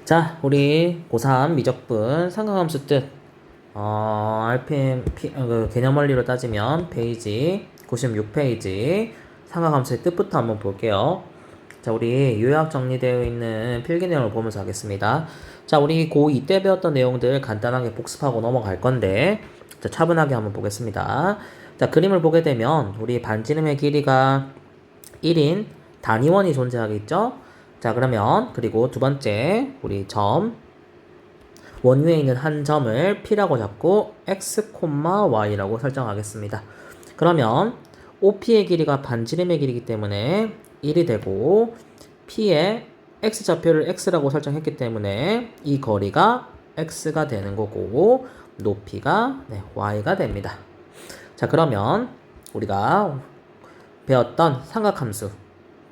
자, 우리 고3 미적분 삼각함수 뜻, RPM, 개념 원리로 따지면 페이지 96페이지 삼각함수의 뜻부터 한번 볼게요. 자, 우리 요약 정리되어 있는 필기 내용을 보면서 하겠습니다. 자, 우리 고2 때 배웠던 내용들 간단하게 복습하고 넘어갈 건데, 자, 차분하게 한번 보겠습니다. 자, 그림을 보게 되면 우리 반지름의 길이가 1인 단위원이 존재하겠죠? 자, 그러면 그리고 두 번째 우리 점 원위에 있는 한 점을 P라고 잡고 X, Y라고 설정하겠습니다. 그러면 OP의 길이가 반지름의 길이기 때문에 1이 되고 P의 X좌표를 X라고 설정했기 때문에 이 거리가 X가 되는 거고 높이가 Y가 됩니다. 자, 그러면 우리가 배웠던 삼각함수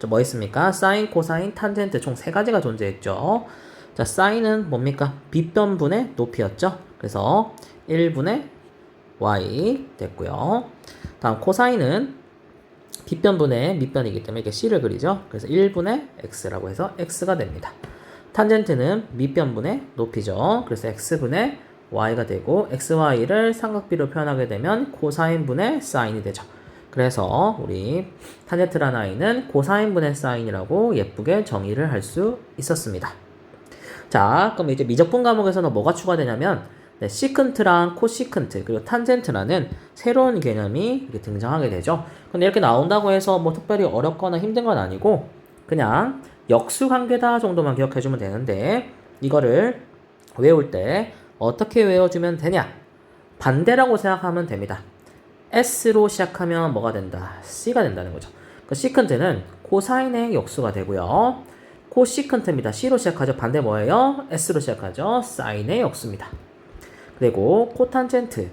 뭐 있습니까? 사인, 코사인, 탄젠트 총 3가지가 존재했죠. 자, 사인은 뭡니까? 빗변분의 높이였죠. 그래서 1분의 y 됐고요. 다음 코사인은 빗변분의 밑변이기 때문에 이렇게 c를 그리죠. 그래서 1분의 x라고 해서 x가 됩니다. 탄젠트는 밑변분의 높이죠. 그래서 x분의 y가 되고 xy를 삼각비로 표현하게 되면 코사인분의 사인이 되죠. 그래서 우리 탄젠트라는 아이는 코사인분의 사인이라고 예쁘게 정의를 할 수 있었습니다. 자, 그럼 이제 미적분 과목에서는 뭐가 추가되냐면 시컨트랑 코시컨트 그리고 탄젠트라는 새로운 개념이 이렇게 등장하게 되죠. 근데 이렇게 나온다고 해서 뭐 특별히 어렵거나 힘든 건 아니고 그냥 역수관계다 정도만 기억해주면 되는데 이거를 외울 때 어떻게 외워주면 되냐? 반대라고 생각하면 됩니다. S로 시작하면 뭐가 된다? C가 된다는 거죠. 그 시컨트는 코사인의 역수가 되고요. 코시컨트입니다. C로 시작하죠. 반대 뭐예요? S로 시작하죠. 사인의 역수입니다. 그리고 코탄젠트,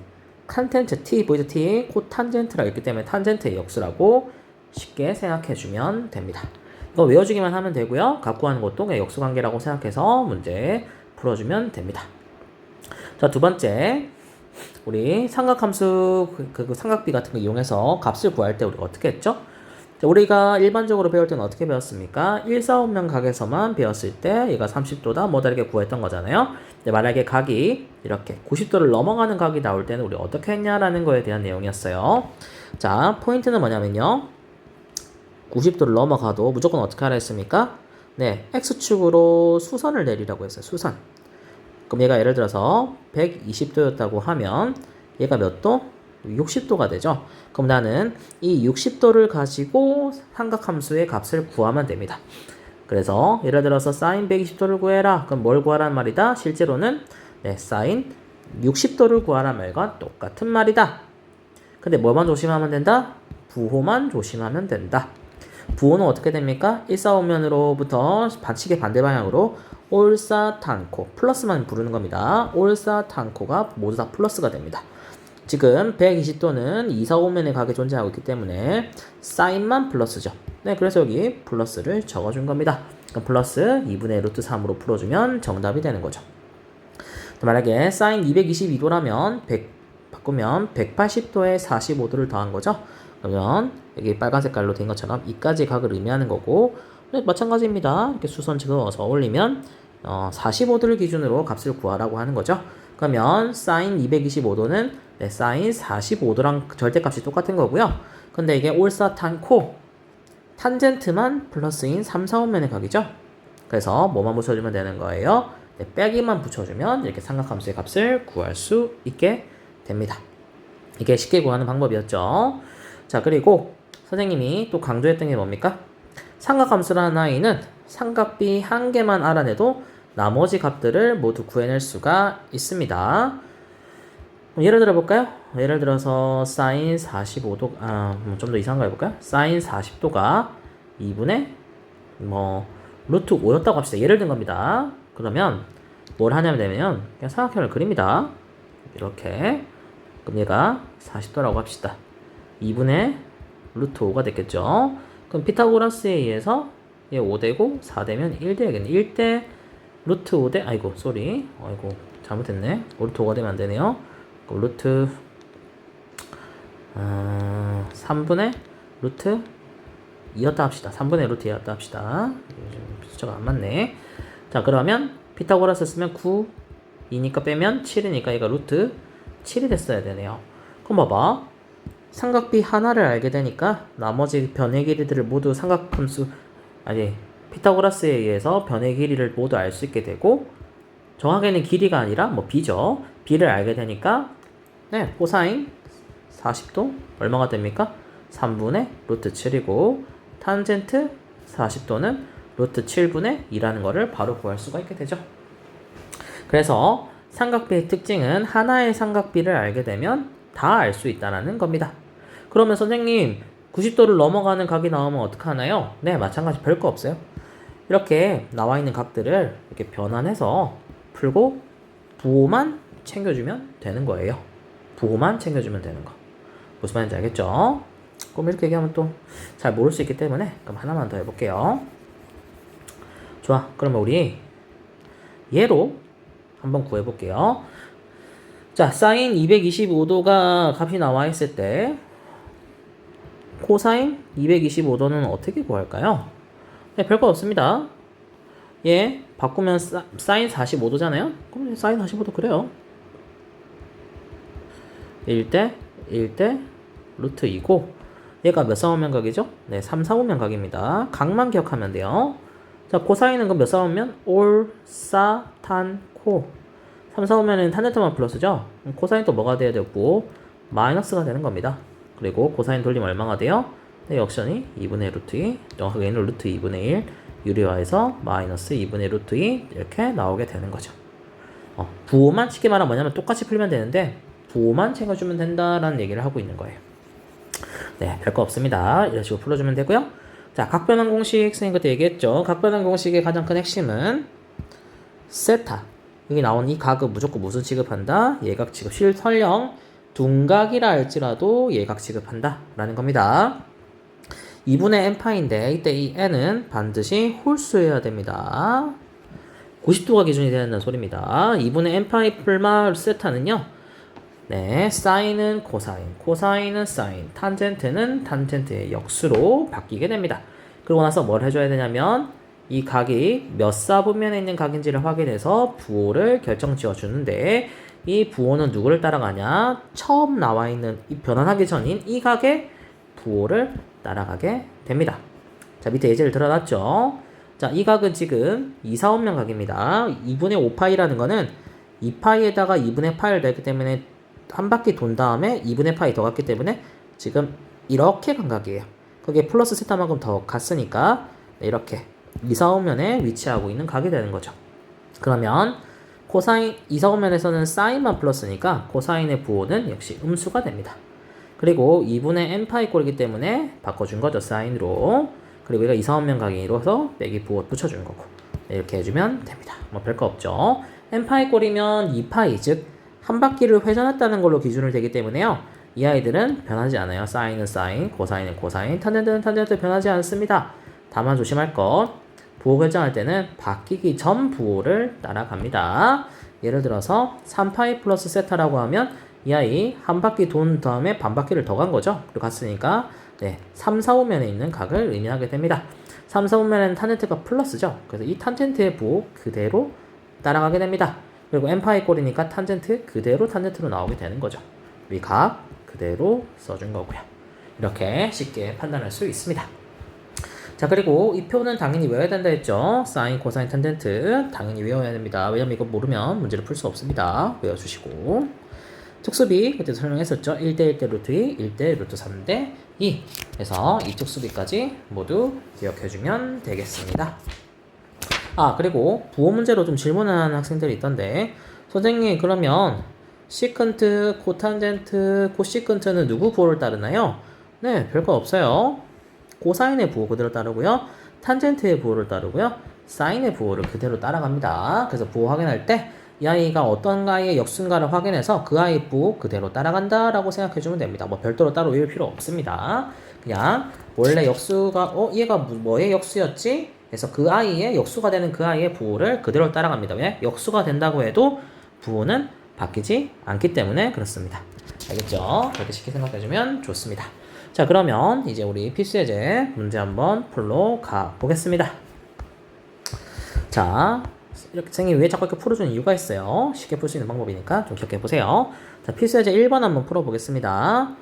탄젠트 T 보이죠? T 코탄젠트라 있기 때문에 탄젠트의 역수라고 쉽게 생각해주면 됩니다. 이거 외워주기만 하면 되고요. 갖고 가는 것도 그냥 역수관계라고 생각해서 문제 풀어주면 됩니다. 자, 두 번째. 우리 삼각함수 그 삼각비 같은 거 이용해서 값을 구할 때 우리가 어떻게 했죠? 자, 우리가 일반적으로 배울 때는 어떻게 배웠습니까? 1, 4, 5면 각에서만 배웠을 때 얘가 30도다 뭐다 이렇게 구했던 거잖아요. 근데 만약에 각이 이렇게 90도를 넘어가는 각이 나올 때는 우리 어떻게 했냐라는 거에 대한 내용이었어요. 자, 포인트는 뭐냐면요. 90도를 넘어가도 무조건 어떻게 하라 했습니까? 네, X축으로 수선을 내리라고 했어요. 수선. 그럼 얘가 예를 들어서 120도였다고 하면 얘가 몇 도? 60도가 되죠. 그럼 나는 이 60도를 가지고 삼각함수의 값을 구하면 됩니다. 그래서 예를 들어서 사인 120도를 구해라. 그럼 뭘 구하란 말이다? 실제로는 사인 60도를 구하란 말과 똑같은 말이다. 근데 뭐만 조심하면 된다? 부호만 조심하면 된다. 부호는 어떻게 됩니까? 일사오면으로부터 반칙의 반대 방향으로 올사탄코 플러스만 부르는 겁니다. 올사탄코가 모두 다 플러스가 됩니다. 지금 120도는 2, 4, 5면의 각에 존재하고 있기 때문에 사인만 플러스죠. 네, 그래서 여기 플러스를 적어준 겁니다. 그럼 플러스 2분의 루트 3으로 풀어주면 정답이 되는 거죠. 만약에 사인 222도라면 바꾸면 180도에 45도를 더한 거죠. 그러면 여기 빨간 색깔로 된 것처럼 이까지 각을 의미하는 거고 마찬가지입니다. 이렇게 수선 그어서 올리면 45도를 기준으로 값을 구하라고 하는 거죠. 그러면 사인 225도는 사인 45도랑 절대값이 똑같은 거고요. 근데 이게 올사탄코 탄젠트만 플러스인 3, 4, 5면의 각이죠. 그래서 뭐만 붙여주면 되는 거예요. 빼기만 붙여주면 이렇게 삼각함수의 값을 구할 수 있게 됩니다. 이게 쉽게 구하는 방법이었죠. 자, 그리고 선생님이 또 강조했던 게 뭡니까? 삼각함수라는 아이는 삼각비 한 개만 알아내도 나머지 값들을 모두 구해낼 수가 있습니다. 예를 들어 볼까요? 예를 들어서 사인 45도, 좀 더 이상한 거 해볼까요? 사인 40도가 2분의 루트 5였다고 합시다. 예를 든 겁니다. 그러면 뭘 하냐면 되면 그냥 삼각형을 그립니다. 이렇게. 그럼 얘가 40도라고 합시다. 2분의 루트 5가 됐겠죠. 그럼 피타고라스에 의해서 얘 5되고 4되면 1되야겠네. 1대 루트 5대 아이고 잘못했네. 루트 5가 되면 안 되네요. 그럼 루트 3분의 루트 2였다 합시다. 3분의 루트 2였다 합시다. 숫자가 안 맞네. 자, 그러면 피타고라스 쓰면 9, 2니까 빼면 7이니까 얘가 루트 7이 됐어야 되네요. 그럼 봐봐. 삼각비 하나를 알게 되니까 나머지 변의 길이들을 모두 삼각함수, 아니, 피타고라스에 의해서 변의 길이를 모두 알 수 있게 되고, 정확하게는 길이가 아니라 뭐 b죠. b를 알게 되니까, 네, 코사인 40도 얼마가 됩니까? 3분의 루트 7이고, 탄젠트 40도는 루트 7분의 2라는 거를 바로 구할 수가 있게 되죠. 그래서 삼각비의 특징은 하나의 삼각비를 알게 되면 다 알 수 있다는 겁니다. 그러면 선생님 90도를 넘어가는 각이 나오면 어떡하나요? 네, 마찬가지 별거 없어요. 이렇게 나와 있는 각들을 이렇게 변환해서 풀고 부호만 챙겨주면 되는 거예요. 부호만 챙겨주면 되는 거. 무슨 말인지 알겠죠? 그럼 이렇게 얘기하면 또 잘 모를 수 있기 때문에 그럼 하나만 더 해볼게요. 좋아. 그러면 우리 얘로 한번 구해볼게요. 자, 사인 225도가 값이 나와 있을 때 코사인 225도는 어떻게 구할까요? 네, 별거 없습니다. 얘 바꾸면 사인 45도잖아요? 그럼 사인 45도 그래요. 1대 1대 루트 2고 얘가 몇 사원면각이죠? 네, 3, 4호면 각입니다. 각만 기억하면 돼요. 자, 코사인은 그럼 몇 사원면? 올, 사, 탄, 코. 3, 4호면은 탄젠트만 플러스죠? 코사인 또 뭐가 돼야 되고 마이너스가 되는 겁니다. 그리고 코사인 돌리면 얼마가 돼요? 네, 역전이 2분의 루트 2, 정확하게는 루트 2분의 1 유리화해서 마이너스 2분의 루트 2 이렇게 나오게 되는 거죠. 부호만 쉽게 말하면 뭐냐면 똑같이 풀면 되는데 부호만 챙겨주면 된다라는 얘기를 하고 있는 거예요. 네, 별거 없습니다. 이런 식으로 풀어주면 되고요. 자, 각변환 공식 선생님 그때 얘기했죠. 각변환 공식의 가장 큰 핵심은 세타. 여기 나온 이 각은 무조건 무슨 취급한다? 예각 취급. 설령 둔각이라 할지라도 예각 취급한다 라는 겁니다. 2분의 n파인데 이때 이 n은 반드시 홀수여야 됩니다. 90도가 기준이 되는 소리입니다. 2분의 n파이 풀마 세타는요. 네, 사인은 코사인, 코사인은 사인, 탄젠트는 탄젠트의 역수로 바뀌게 됩니다. 그러고 나서 뭘 해줘야 되냐면 이 각이 몇 사분면에 있는 각인지를 확인해서 부호를 결정 지어주는데 이 부호는 누구를 따라가냐? 처음 나와 있는 이 변환하기 전인 이 각의 부호를 따라가게 됩니다. 자, 밑에 예제를 들어놨죠. 자, 이 각은 지금 2, 4원면 각입니다. 2분의 5파이라는 거는 2파이에다가 2분의 파이를 넣기 때문에 한 바퀴 돈 다음에 2분의 파이 더 갔기 때문에 지금 이렇게 간 각이에요. 거기에 플러스 세타만큼 더 갔으니까 이렇게 2, 4원면에 위치하고 있는 각이 되는 거죠. 그러면 코사인 2, 4원면에서는 사인만 플러스니까 코사인의 부호는 역시 음수가 됩니다. 그리고 2분의 n파이 꼴이기 때문에 바꿔준 거죠. 사인으로. 그리고 얘가 2, 4원면 각이로서 빼기 부호 붙여준 거고 이렇게 해주면 됩니다. 뭐 별거 없죠. n파이 꼴이면 2파이 즉 한 바퀴를 회전했다는 걸로 기준을 되기 때문에요. 이 아이들은 변하지 않아요. 사인은 사인, 코사인은 코사인, 탄젠트는 탄젠트 변하지 않습니다. 다만 조심할 것, 부호 결정할 때는 바뀌기 전 부호를 따라갑니다. 예를 들어서 3파이 플러스 세타라고 하면 이 아이 한 바퀴 돈 다음에 반 바퀴를 더 간 거죠. 그리고 갔으니까 네, 3, 4호면에 있는 각을 의미하게 됩니다. 3, 4호면에는 탄젠트가 플러스죠. 그래서 이 탄젠트의 부호 그대로 따라가게 됩니다. 그리고 n파이 꼴이니까 탄젠트 그대로 탄젠트로 나오게 되는 거죠. 이 각 그대로 써준 거고요. 이렇게 쉽게 판단할 수 있습니다. 자, 그리고 이 표는 당연히 외워야 된다 했죠. 사인, 코사인, 탄젠트 당연히 외워야 됩니다. 왜냐면 이거 모르면 문제를 풀 수 없습니다. 외워주시고 특수비 그때 설명했었죠. 1대 1대 루트 2, 1대 루트 3대 2 해서 이 특수비까지 모두 기억해주면 되겠습니다. 아, 그리고 부호 문제로 좀 질문하는 학생들이 있던데 선생님 그러면 시컨트, 코탄젠트, 코시컨트는 누구 부호를 따르나요? 네, 별거 없어요. 코사인의 부호 그대로 따르고요. 탄젠트의 부호를 따르고요. 사인의 부호를 그대로 따라갑니다. 그래서 부호 확인할 때 이 아이가 어떤 아이의 역수인가를 확인해서 그 아이 부호 그대로 따라간다 라고 생각해주면 됩니다. 뭐 별도로 따로 외울 필요 없습니다. 그냥 원래 역수가 얘가 뭐의 역수였지? 그래서 그 아이의 역수가 되는 그 아이의 부호를 그대로 따라갑니다. 왜? 역수가 된다고 해도 부호는 바뀌지 않기 때문에 그렇습니다. 알겠죠? 그렇게 쉽게 생각해주면 좋습니다. 자, 그러면 이제 우리 필수예제 문제 한번 풀러 가보겠습니다. 자, 이렇게 선생님이 왜 자꾸 이렇게 풀어주는 이유가 있어요. 쉽게 풀 수 있는 방법이니까 좀 기억해 보세요. 자, 필수예제 1번 한번 풀어보겠습니다.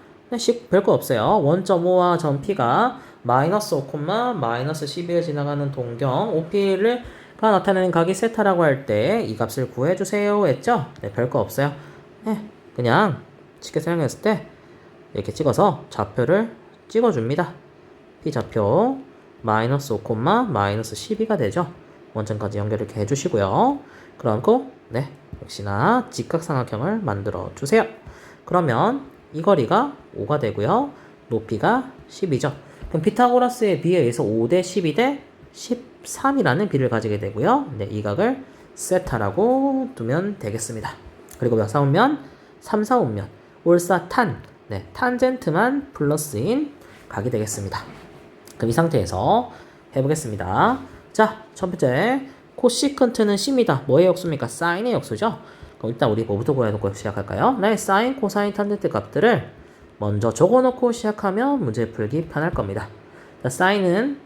별거 없어요. 1.5와 점 P가 마이너스 5, 마이너스 12에 지나가는 동경 OP를 가 나타내는 각이 세타라고 할 때 이 값을 구해주세요 했죠? 네, 별거 없어요. 네, 그냥 쉽게 설명했을 때 이렇게 찍어서 좌표를 찍어줍니다. P 좌표 마이너스 5, 마이너스 12가 되죠. 원점까지 연결을 이렇게 해주시고요. 그리고 네, 역시나 직각삼각형을 만들어 주세요. 그러면 이 거리가 5가 되고요. 높이가 10이죠. 그럼 피타고라스의 비에 의해서 5대 12 대 13이라는 비를 가지게 되고요. 네, 이 각을 세타라고 두면 되겠습니다. 그리고 몇 사오면 3, 4오면 올사탄, 네, 탄젠트만 플러스인 각이 되겠습니다. 그럼 이 상태에서 해보겠습니다. 자, 첫 번째 코시컨트는 C입니다. 뭐의 역수입니까? 사인의 역수죠. 그럼 일단 우리 뭐부터 구해놓고 시작할까요? 네, 사인, 코사인, 탄젠트 값들을 먼저 적어놓고 시작하면 문제 풀기 편할 겁니다. 자, 사인은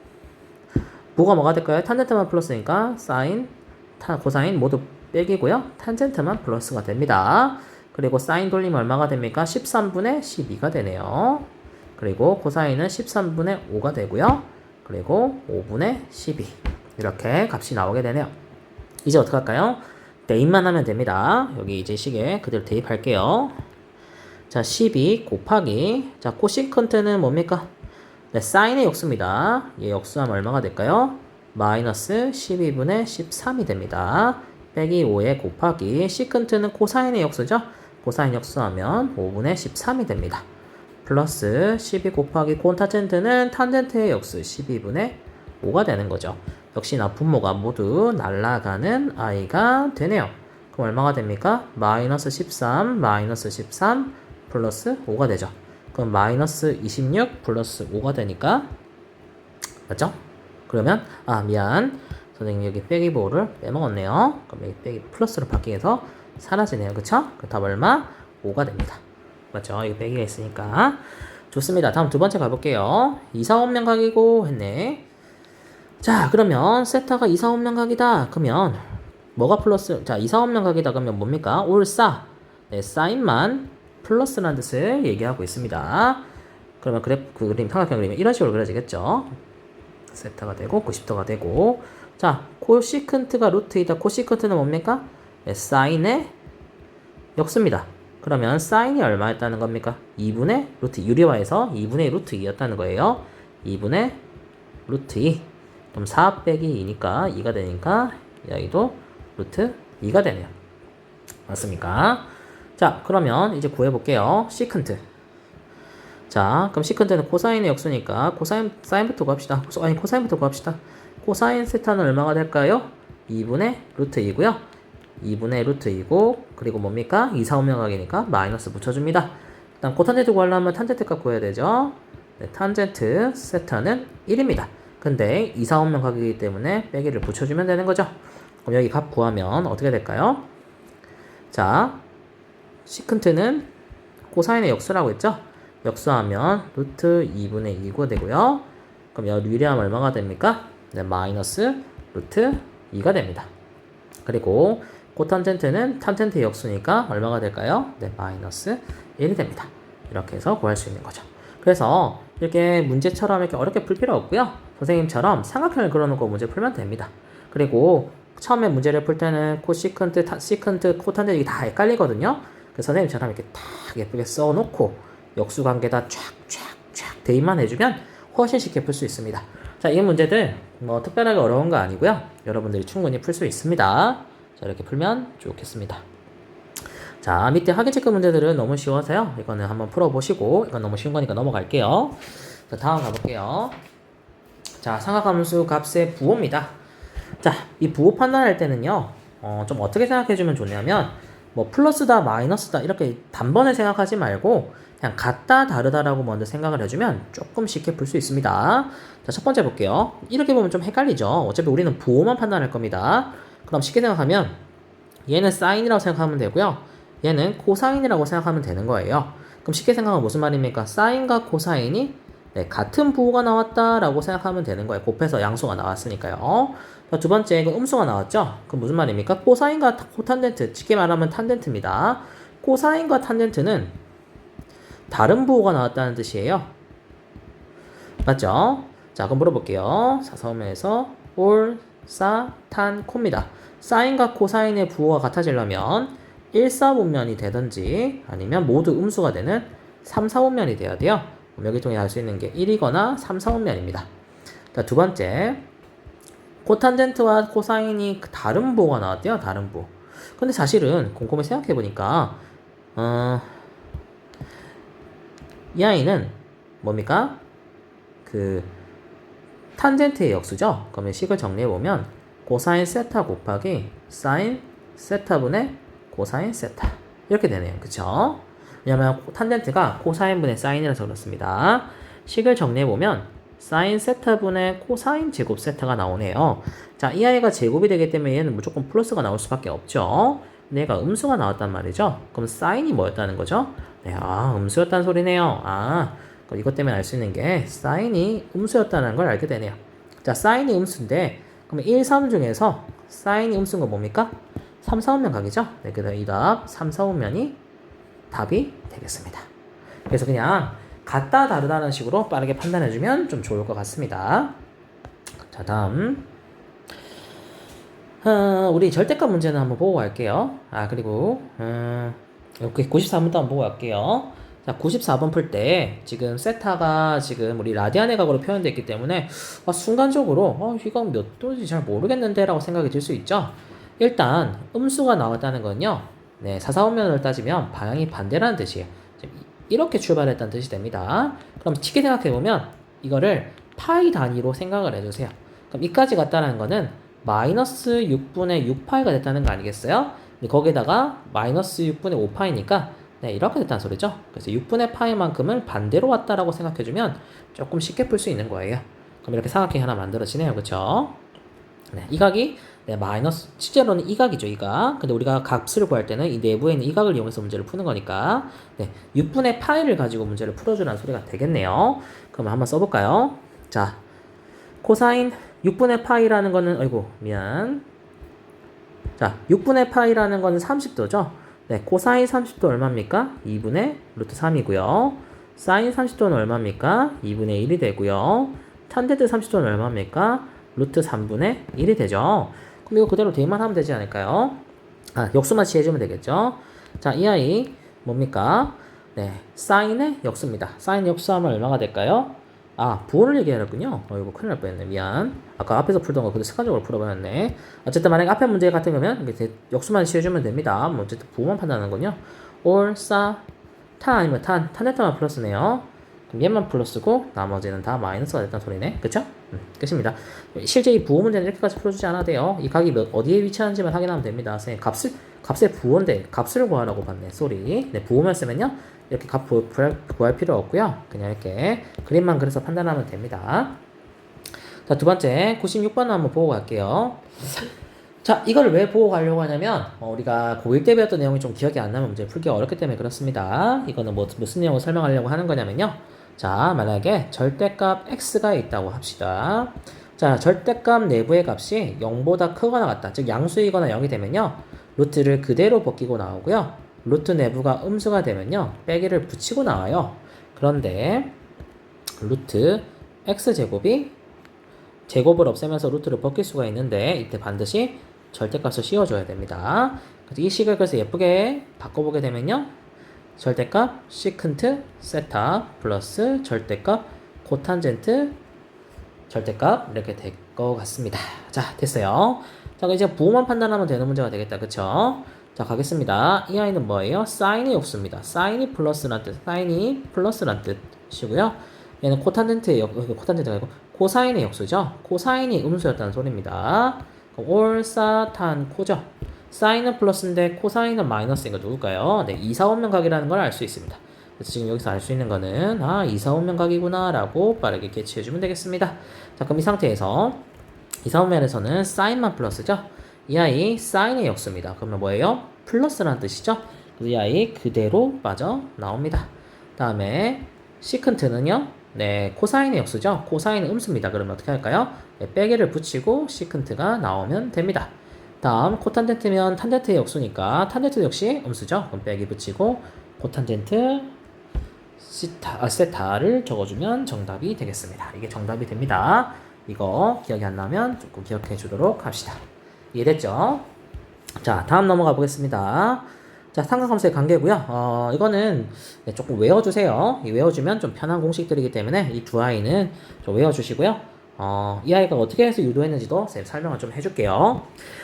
뭐가 될까요? 탄젠트만 플러스니까 사인, 코사인 모두 빼기고요. 탄젠트만 플러스가 됩니다. 그리고 사인 돌리면 얼마가 됩니까? 13분의 12가 되네요. 그리고 코사인은 13분의 5가 되고요. 그리고 5분의 12 이렇게 값이 나오게 되네요. 이제 어떻게 할까요? 대입만 하면 됩니다. 여기 이제 식에 그대로 대입할게요. 자, 12 곱하기 자, 코시컨트는 뭡니까? 네, 사인의 역수입니다. 얘 역수하면 얼마가 될까요? 마이너스 12분의 13이 됩니다. 빼기 5에 곱하기 시컨트는 코사인의 역수죠? 코사인 역수하면 5분의 13이 됩니다. 플러스 12 곱하기 콘타젠트는 탄젠트의 역수 12분의 5가 되는 거죠. 역시나 분모가 모두 날아가는 i가 되네요. 그럼 얼마가 됩니까? 마이너스 13, 마이너스 13 플러스 5가 되죠. 그럼 마이너스 26 플러스 5가 되니까 맞죠? 그러면 미안 선생님 여기 빼기 보호를 빼먹었네요. 그럼 여기 빼기 플러스로 바뀌게 해서 사라지네요. 그쵸? 그 답 얼마? 5가 됩니다. 맞죠? 이거 빼기가 있으니까 좋습니다. 다음 두 번째 가볼게요. 2, 4, 5면 각이고 했네. 자, 그러면 세타가 2, 4, 5면 각이다. 그러면 뭐가 플러스? 자, 2, 4, 5면 각이다. 그러면 뭡니까? 올사. 네, 사인만 플러스라는 뜻을 얘기하고 있습니다. 그러면 그 그림, 삼각형 그림이 이런 식으로 그려지겠죠. 세타가 되고 90도가 되고 자, 코시컨트가 루트이다. 코시컨트는 뭡니까? 네, 사인의 역수입니다. 그러면 사인이 얼마였다는 겁니까? 2분의 루트 유리화에서 2분의 루트 2였다는 거예요. 2분의 루트 2 그럼 4 빼기 2니까 2가 되니까 여기도 루트 2가 되네요. 맞습니까? 자, 그러면 이제 구해볼게요. 시컨트. 자, 그럼 시컨트는 코사인의 역수니까 사인부터 구합시다. 코사인부터 구합시다. 코사인 세타는 얼마가 될까요? 2분의 루트 2고요. 2분의 루트 2고 그리고 뭡니까? 2, 4, 5면 각이니까 마이너스 붙여줍니다. 일단 코탄젠트 구하려면 탄젠트 값 구해야 되죠. 네, 탄젠트 세타는 1입니다. 근데 2, 4, 5면 각이기 때문에 빼기를 붙여주면 되는 거죠. 그럼 여기 값 구하면 어떻게 될까요? 자, 시컨트는 코사인의 역수라고 했죠? 역수하면 루트 2분의 2가 되고요. 그럼 여기 유리하면 얼마가 됩니까? 네, 마이너스 루트 2가 됩니다. 그리고 코탄젠트는 탄젠트의 역수니까 얼마가 될까요? 네, 마이너스 1이 됩니다. 이렇게 해서 구할 수 있는 거죠. 그래서 이렇게 문제처럼 이렇게 어렵게 풀 필요 없고요. 선생님처럼 삼각형을 그려놓고 문제 풀면 됩니다. 그리고 처음에 문제를 풀 때는 코시컨트, 시컨트, 코탄젠트 다 헷갈리거든요. 그래서 선생님처럼 이렇게 딱 예쁘게 써놓고 역수 관계다 쫙쫙쫙 대입만 해주면 훨씬 쉽게 풀 수 있습니다. 자, 이 문제들 뭐 특별하게 어려운 거 아니고요. 여러분들이 충분히 풀 수 있습니다. 자, 이렇게 풀면 좋겠습니다. 자, 밑에 확인 체크 문제들은 너무 쉬워서요. 이거는 한번 풀어보시고 이건 너무 쉬운 거니까 넘어갈게요. 자, 다음 가볼게요. 자, 삼각함수 값의 부호입니다. 자, 이 부호 판단할 때는요. 좀 어떻게 생각해주면 좋냐면 뭐 플러스다 마이너스다 이렇게 단번에 생각하지 말고 그냥 같다 다르다라고 먼저 생각을 해주면 조금 쉽게 풀 수 있습니다. 자, 첫 번째 볼게요. 이렇게 보면 좀 헷갈리죠. 어차피 우리는 부호만 판단할 겁니다. 그럼 쉽게 생각하면 얘는 사인이라고 생각하면 되고요. 얘는 코사인이라고 생각하면 되는 거예요. 그럼 쉽게 생각하면 무슨 말입니까? 사인과 코사인이 네, 같은 부호가 나왔다라고 생각하면 되는 거예요. 곱해서 양수가 나왔으니까요. 자, 두 번째, 이거 음수가 나왔죠? 그럼 무슨 말입니까? 코사인과 코탄젠트, 쉽게 말하면 탄젠트입니다. 코사인과 탄젠트는 다른 부호가 나왔다는 뜻이에요. 맞죠? 자, 그럼 물어볼게요. 사서면에서 올, 사, 탄, 코입니다. 사인과 코사인의 부호가 같아지려면 1, 4분면이 되든지 아니면 모두 음수가 되는 3, 4분면이 돼야 돼요. 여기 통해 알 수 있는 게 1이거나 3, 4분면입니다. 자, 두 번째, 코탄젠트와 코사인이 다른 부호가 나왔대요. 다른 부호. 근데 사실은 곰곰이 생각해보니까 이 아이는 뭡니까? 그 탄젠트의 역수죠. 그러면 식을 정리해보면 코사인 세타 곱하기 사인 세타분의 코사인 세타 이렇게 되네요. 그쵸? 왜냐면 탄젠트가 코사인분의 사인이라서 그렇습니다. 식을 정리해보면 사인 세타분의 코사인 제곱 세타가 나오네요. 자, 이 아이가 제곱이 되기 때문에 얘는 무조건 플러스가 나올 수밖에 없죠. 근데 얘가 음수가 나왔단 말이죠. 그럼 사인이 뭐였다는 거죠? 네, 음수였다는 소리네요. 그럼 이것 때문에 알 수 있는 게 사인이 음수였다는 걸 알게 되네요. 자, 사인이 음수인데 그럼 1, 3 중에서 사인이 음수인 건 뭡니까? 3, 4분면 각이죠? 네, 그래서 이 답 3, 4분면이 답이 되겠습니다. 그래서 그냥 같다 다르다는 식으로 빠르게 판단해주면 좀 좋을 것 같습니다. 자, 다음 우리 절대값 문제는 한번 보고 갈게요. 그리고 이렇게 94번도 한번 보고 갈게요. 자, 94번 풀 때 지금 세타가 지금 우리 라디안의 각으로 표현되어 있기 때문에 순간적으로 이건 몇 도인지 잘 모르겠는데 라고 생각이 들 수 있죠. 일단 음수가 나왔다는 건요, 네, 사사분면을 따지면 방향이 반대라는 뜻이에요. 이렇게 출발했다는 뜻이 됩니다. 그럼 쉽게 생각해보면 이거를 파이 단위로 생각을 해주세요. 그럼 이까지 갔다는 거는 마이너스 6분의 6파이가 됐다는 거 아니겠어요? 근데 거기다가 마이너스 6분의 5파이니까 네, 이렇게 됐다는 소리죠. 그래서 6분의 파이만큼을 반대로 왔다라고 생각해주면 조금 쉽게 풀 수 있는 거예요. 그럼 이렇게 삼각형이 하나 만들어지네요. 그쵸? 네, 이 각이 네, 마이너스, 실제로는 이 각이죠, 이 각. 근데 우리가 값을 구할 때는 이 내부에 있는 이 각을 이용해서 문제를 푸는 거니까 네, 6분의 파이를 가지고 문제를 풀어주라는 소리가 되겠네요. 그럼 한번 써볼까요? 자, 코사인 6분의 파이라는 거는, 자, 6분의 파이라는 거는 30도죠? 네, 코사인 30도 얼마입니까? 2분의 루트 3이고요. 사인 30도는 얼마입니까? 2분의 1이 되고요. 탄젠트 30도는 얼마입니까? 루트 3분의 1이 되죠. 그럼 이거 그대로 대입만 하면 되지 않을까요? 역수만 취해주면 되겠죠. 자, 이 아이 뭡니까? 네, 사인의 역수입니다. 사인 역수하면 얼마가 될까요? 부호를 얘기하랬군요. 이거 큰일 날 뻔했네. 미안. 아까 앞에서 풀던 거 그대로 습관적으로 풀어버렸네. 어쨌든 만약에 앞에 문제 같은 거면 이렇게 역수만 취해주면 됩니다. 어쨌든 부호만 판단하는군요. 올, 사, 탄 아니면 탄젠트만 플러스네요. 그럼 얘만 플러스고 나머지는 다 마이너스가 됐다는 소리네. 그쵸? 끝입니다. 실제 이 부호 문제는 이렇게까지 풀어주지 않아도 돼요. 이 각이 어디에 위치하는지만 확인하면 됩니다. 선생님, 값의 부호인데 값을 구하라고 봤네. 쏘리. 네, 부호만 쓰면요, 이렇게 값 구할 필요 없고요. 그냥 이렇게 그림만 그려서 판단하면 됩니다. 자, 두 번째 96번 한번 보고 갈게요. 자, 이걸 왜 보고 가려고 하냐면 우리가 고1 때 배웠던 내용이 좀 기억이 안 나면 문제 풀기 어렵기 때문에 그렇습니다. 이거는 무슨 내용을 설명하려고 하는 거냐면요, 자, 만약에 절대값 x가 있다고 합시다. 자, 절대값 내부의 값이 0보다 크거나 같다, 즉 양수이거나 0이 되면요, 루트를 그대로 벗기고 나오고요, 루트 내부가 음수가 되면요, 빼기를 붙이고 나와요. 그런데 루트 x제곱이 제곱을 없애면서 루트를 벗길 수가 있는데 이때 반드시 절대값을 씌워줘야 됩니다. 그래서 이 식을 그래서 예쁘게 바꿔보게 되면요, 절대값 시컨트 세타 플러스 절대값 코탄젠트 절대값 이렇게 될 것 같습니다. 자, 됐어요. 자, 이제 부호만 판단하면 되는 문제가 되겠다. 그쵸? 자, 가겠습니다. 이 아이는 뭐예요? 사인의 역수입니다. 사인이 플러스란 뜻이고요. 얘는 코탄젠트가 아니고 코사인의 역수죠. 코사인이 음수였다는 소리입니다. 올, 사, 탄, 코죠. 사인은 플러스인데 코사인은 마이너스인 거 누굴까요? 네, 2, 4, 5면 각이라는 걸 알 수 있습니다. 그래서 지금 여기서 알 수 있는 거는 2, 4, 5면 각이구나 라고 빠르게 캐치해주면 되겠습니다. 자, 그럼 이 상태에서 2, 4, 5면에서는 사인만 플러스죠. 이 아이 사인의 역수입니다. 그러면 뭐예요? 플러스라는 뜻이죠. 그래서 이 아이 그대로 빠져나옵니다. 다음에 시컨트는요, 네, 코사인의 역수죠. 코사인은 음수입니다. 그러면 어떻게 할까요? 네, 빼기를 붙이고 시컨트가 나오면 됩니다. 다음 코탄젠트면 탄젠트의 역수니까 탄젠트 역시 음수죠. 그럼 빼기 붙이고 코탄젠트 세타를 적어주면 정답이 되겠습니다. 이게 정답이 됩니다. 이거 기억이 안 나면 조금 기억해 주도록 합시다. 이해됐죠? 자, 다음 넘어가 보겠습니다. 자, 삼각함수의 관계고요. 이거는 네, 조금 외워주세요. 외워주면 좀 편한 공식들이기 때문에 이 두 아이는 좀 외워주시고요. 이 아이가 어떻게 해서 유도했는지도 쌤 설명을 좀 해줄게요.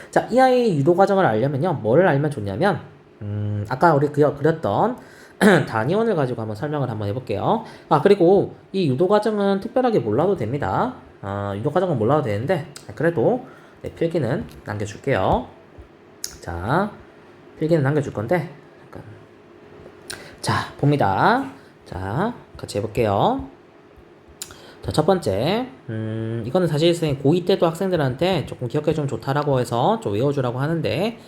자, 이 아이 유도 과정을 알려면요. 뭐를 알면 좋냐면, 아까 우리 그렸던 단위원을 가지고 한번 설명을 한번 해볼게요. 그리고 이 유도 과정은 특별하게 몰라도 됩니다. 유도 과정은 몰라도 되는데, 그래도 네, 필기는 남겨줄게요. 자, 필기는 남겨줄 건데, 잠깐. 자, 봅니다. 자, 같이 해볼게요. 자, 첫 번째, 이거는 사실 선생님 고2 때도 학생들한테 조금 기억해주면 좋다라고 해서 좀 외워주라고 하는데,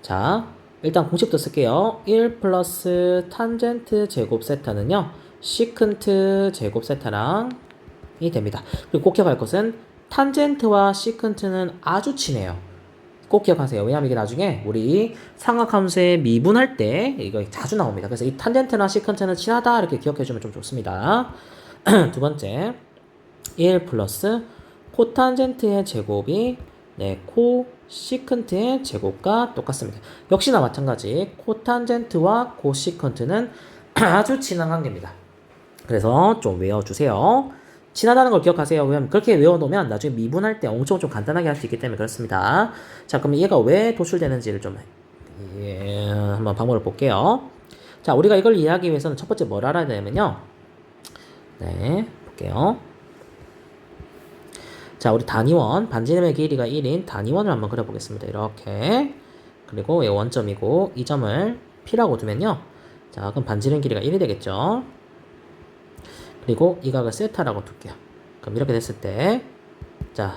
자, 일단 공식부터 쓸게요. 1 플러스 탄젠트 제곱 세타는요, 시컨트 제곱 세타랑이 됩니다. 그리고 꼭 기억할 것은 탄젠트와 시컨트는 아주 친해요. 꼭 기억하세요. 왜냐하면 이게 나중에 우리 삼각함수의 미분할 때 이거 자주 나옵니다. 그래서 이 탄젠트나 시컨트는 친하다 이렇게 기억해주면 좀 좋습니다. 두 번째, 1 플러스 코탄젠트의 제곱이 네, 코시컨트의 제곱과 똑같습니다. 역시나 마찬가지 코탄젠트와 코시컨트는 아주 친한 관계입니다. 그래서 좀 외워주세요. 친하다는 걸 기억하세요. 왜냐면 그렇게 외워놓으면 나중에 미분할 때 엄청 좀 간단하게 할 수 있기 때문에 그렇습니다. 자, 그럼 얘가 왜 도출되는지를 좀 한번 방법을 볼게요. 자, 우리가 이걸 이해하기 위해서는 첫 번째 뭘 알아야 되냐면요. 네, 볼게요. 자, 우리 단위원, 반지름의 길이가 1인 단위원을 한번 그려보겠습니다. 이렇게. 그리고 이 원점이고 이 점을 P라고 두면요. 자, 그럼 반지름 길이가 1이 되겠죠. 그리고 이 각을 세타라고 둘게요. 그럼 이렇게 됐을 때, 자,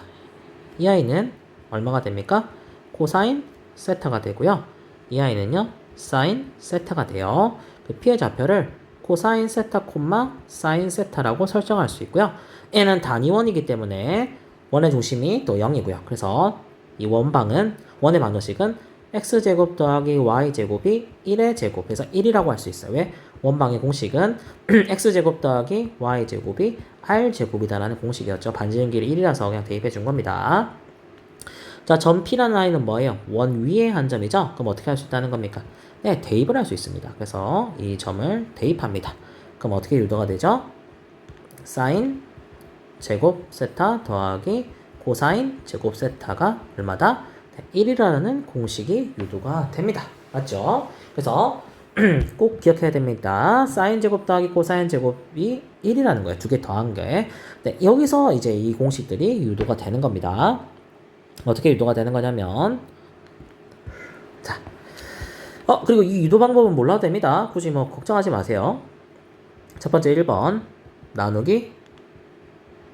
이 아이는 얼마가 됩니까? 코사인 세타가 되고요. 이 아이는요, 사인 세타가 돼요. 그 P의 좌표를 코사인 세타 콤마 사인 세타라고 설정할 수 있고요. 얘는 단위원이기 때문에 원의 중심이 또 0이고요. 그래서 이 원의 방정식은 x제곱 더하기 y제곱이 1의 제곱. 그래서 1이라고 할 수 있어요. 왜? 원방의 공식은 x제곱 더하기 y제곱이 r제곱이다라는 공식이었죠. 반지름 길이 1이라서 그냥 대입해 준 겁니다. 자, 점 P라는 아이는 뭐예요? 원 위에 한 점이죠? 그럼 어떻게 할 수 있다는 겁니까? 네, 대입을 할 수 있습니다. 그래서 이 점을 대입합니다. 그럼 어떻게 유도가 되죠? 사인 제곱 세타 더하기 코사인 제곱 세타가 얼마다? 1이라는 공식이 유도가 됩니다. 맞죠? 그래서 꼭 기억해야 됩니다. 사인 제곱 더하기 코사인 제곱이 1이라는 거예요. 두 개 더한 게. 네, 여기서 이제 이 공식들이 유도가 되는 겁니다. 어떻게 유도가 되는 거냐면, 자, 그리고 이 유도 방법은 몰라도 됩니다. 굳이 뭐 걱정하지 마세요. 첫 번째 1번 나누기